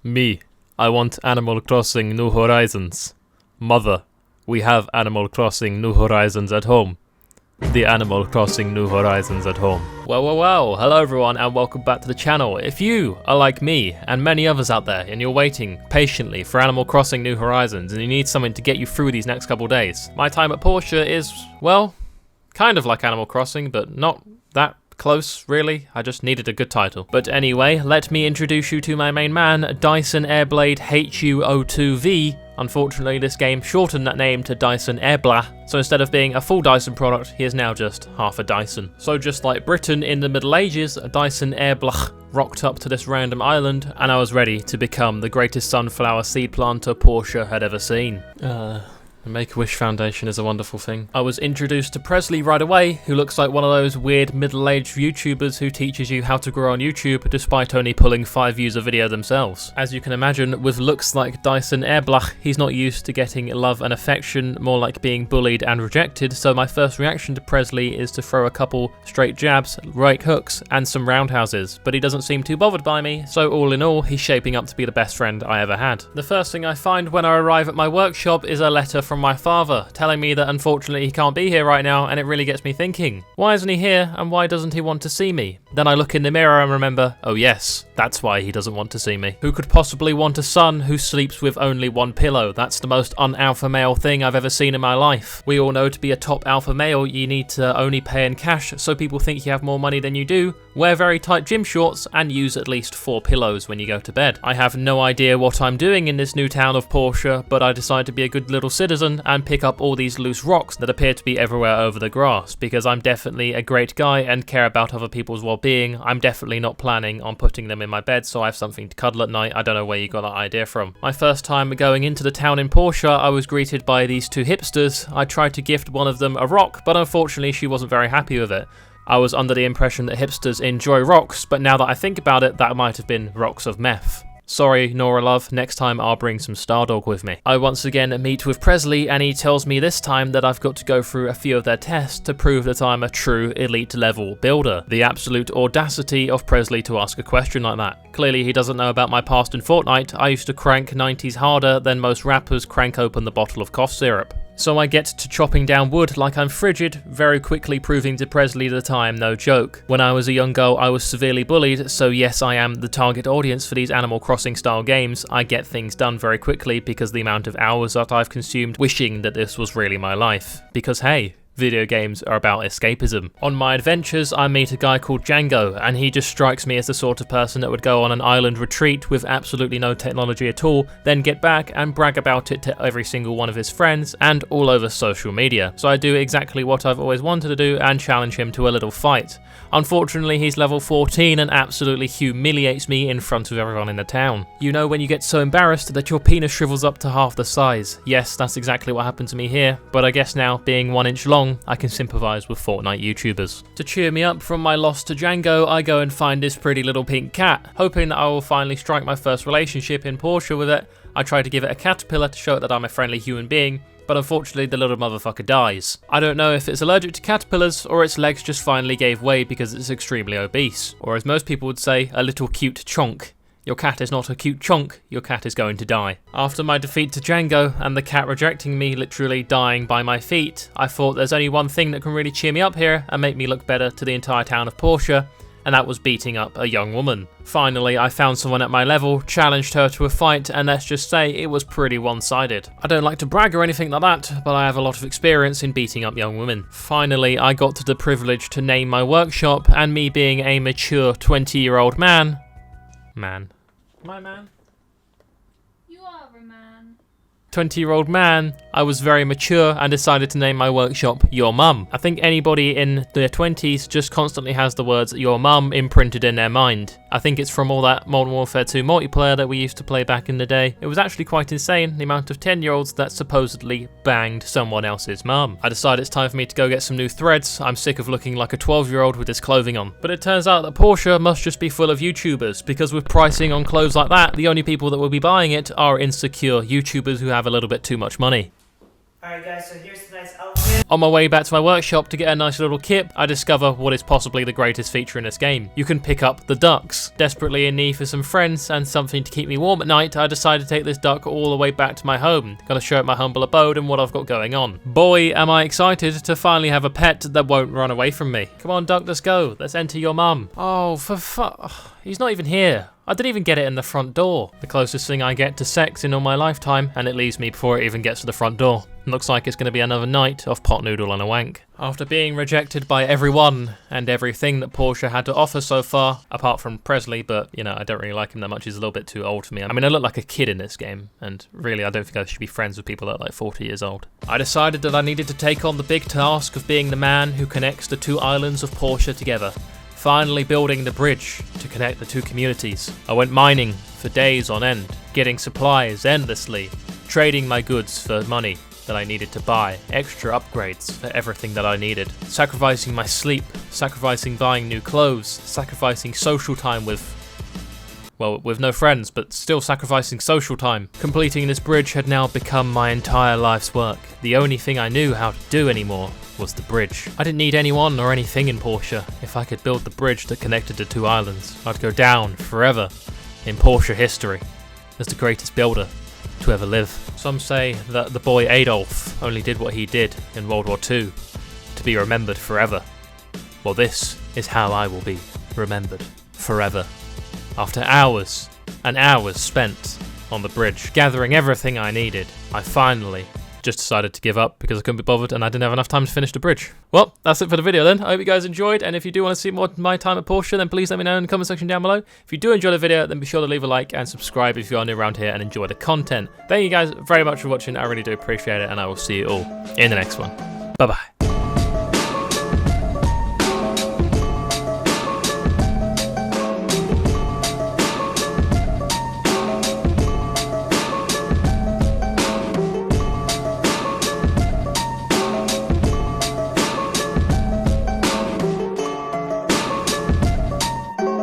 Me, I want Animal Crossing New Horizons. Mother, we have Animal Crossing New Horizons at home. The Animal Crossing New Horizons at home. Well, hello everyone and welcome back to the channel. If you are like me and many others out there and you're waiting patiently for Animal Crossing New Horizons and you need something to get you through these next couple days, my time at Portia is, well, kind of like Animal Crossing, but not that close, really. I just needed a good title. But anyway, let me introduce you to my main man, Dyson Airblade HU02V. Unfortunately, this game shortened that name to Dyson Airblah, so instead of being a full Dyson product, he is now just half a Dyson. So just like Britain in the Middle Ages, Dyson Airblah rocked up to this random island, and I was ready to become the greatest sunflower seed planter Portia had ever seen. The Make-A-Wish Foundation is a wonderful thing. I was introduced to Presley right away, who looks like one of those weird middle-aged YouTubers who teaches you how to grow on YouTube despite only pulling 5 views a video themselves. As you can imagine, with looks like Dyson Airblach, he's not used to getting love and affection, more like being bullied and rejected, so my first reaction to Presley is to throw a couple straight jabs, right hooks, and some roundhouses, but he doesn't seem too bothered by me, so all in all, he's shaping up to be the best friend I ever had. The first thing I find when I arrive at my workshop is a letter from my father, telling me that unfortunately he can't be here right now, and it really gets me thinking. Why isn't he here, and why doesn't he want to see me? Then I look in the mirror and remember, oh yes, that's why he doesn't want to see me. Who could possibly want a son who sleeps with only one pillow? That's the most un-alpha male thing I've ever seen in my life. We all know to be a top alpha male, you need to only pay in cash, so people think you have more money than you do, wear very tight gym shorts, and use at least 4 pillows when you go to bed. I have no idea what I'm doing in this new town of Portia, but I decide to be a good little citizen and pick up all these loose rocks that appear to be everywhere over the grass, because I'm definitely a great guy and care about other people's well-being. I'm definitely not planning on putting them in my bed so I have something to cuddle at night. I don't know where you got that idea from. My first time going into the town in Portia, I was greeted by these 2 hipsters. I tried to gift one of them a rock, but unfortunately she wasn't very happy with it. I was under the impression that hipsters enjoy rocks, but now that I think about it, that might have been rocks of meth. Sorry, Nora love, next time I'll bring some Stardog with me. I once again meet with Presley and he tells me this time that I've got to go through a few of their tests to prove that I'm a true elite level builder. The absolute audacity of Presley to ask a question like that. Clearly he doesn't know about my past in Fortnite. I used to crank 90s harder than most rappers crank open the bottle of cough syrup. So I get to chopping down wood like I'm frigid, very quickly proving to Presley that I am no joke. When I was a young girl I was severely bullied, so yes I am the target audience for these Animal Crossing style games. I get things done very quickly because the amount of hours that I've consumed wishing that this was really my life. Because hey, video games are about escapism. On my adventures, I meet a guy called Django, and he just strikes me as the sort of person that would go on an island retreat with absolutely no technology at all, then get back and brag about it to every single one of his friends and all over social media. So I do exactly what I've always wanted to do and challenge him to a little fight. Unfortunately, he's level 14 and absolutely humiliates me in front of everyone in the town. You know when you get so embarrassed that your penis shrivels up to half the size. Yes, that's exactly what happened to me here, but I guess now, being 1 inch long, I can sympathise with Fortnite YouTubers. To cheer me up from my loss to Django, I go and find this pretty little pink cat, hoping that I will finally strike my first relationship in Portia with it. I try to give it a caterpillar to show it that I'm a friendly human being, but unfortunately the little motherfucker dies. I don't know if it's allergic to caterpillars or its legs just finally gave way because it's extremely obese, or as most people would say, a little cute chonk. Your cat is not a cute chonk, your cat is going to die. After my defeat to Django and the cat rejecting me, literally dying by my feet, I thought there's only one thing that can really cheer me up here and make me look better to the entire town of Portia, and that was beating up a young woman. Finally, I found someone at my level, challenged her to a fight, and let's just say it was pretty one-sided. I don't like to brag or anything like that, but I have a lot of experience in beating up young women. Finally, I got to the privilege to name my workshop, and me being a mature 20-year-old man. My man? You are a man. 20-year-old man, I was very mature and decided to name my workshop Your Mum. I think anybody in their 20s just constantly has the words Your Mum imprinted in their mind. I think it's from all that Modern Warfare 2 multiplayer that we used to play back in the day. It was actually quite insane, the amount of 10-year-olds that supposedly banged someone else's mum. I decided it's time for me to go get some new threads. I'm sick of looking like a 12-year-old with his clothing on. But it turns out that Portia must just be full of YouTubers, because with pricing on clothes like that, the only people that will be buying it are insecure YouTubers who have a little bit too much money. Alright guys, so here's the nice outfit. On my way back to my workshop to get a nice little kit, I discover what is possibly the greatest feature in this game. You can pick up the ducks. Desperately in need for some friends and something to keep me warm at night, I decided to take this duck all the way back to my home. Gotta show it my humble abode and what I've got going on. Boy, am I excited to finally have a pet that won't run away from me. Come on duck, let's go. Let's enter your mum. Oh, for he's not even here. I didn't even get it in the front door. The closest thing I get to sex in all my lifetime, and it leaves me before it even gets to the front door. Looks like it's going to be another night of pot noodle and a wank. After being rejected by everyone and everything that Portia had to offer so far, apart from Presley, but, you know, I don't really like him that much. He's a little bit too old for me. I mean, I look like a kid in this game, and really, I don't think I should be friends with people that are like 40 years old. I decided that I needed to take on the big task of being the man who connects the two islands of Portia together. Finally building the bridge to connect the two communities. I went mining for days on end, getting supplies endlessly, trading my goods for money that I needed to buy, extra upgrades for everything that I needed, sacrificing my sleep, sacrificing buying new clothes, sacrificing social time with no friends, but still sacrificing social time. Completing this bridge had now become my entire life's work. The only thing I knew how to do anymore was the bridge. I didn't need anyone or anything in Portia. If I could build the bridge that connected the two islands, I'd go down forever in Portia history as the greatest builder to ever live. Some say that the boy Adolf only did what he did in World War II to be remembered forever. Well, this is how I will be remembered forever. After hours and hours spent on the bridge, gathering everything I needed, I finally just decided to give up because I couldn't be bothered and I didn't have enough time to finish the bridge. Well, that's it for the video then. I hope you guys enjoyed, and if you do want to see more of my time at Portia, then please let me know in the comment section down below. If you do enjoy the video, then be sure to leave a like and subscribe if you are new around here and enjoy the content. Thank you guys very much for watching. I really do appreciate it, and I will see you all in the next one. Bye bye.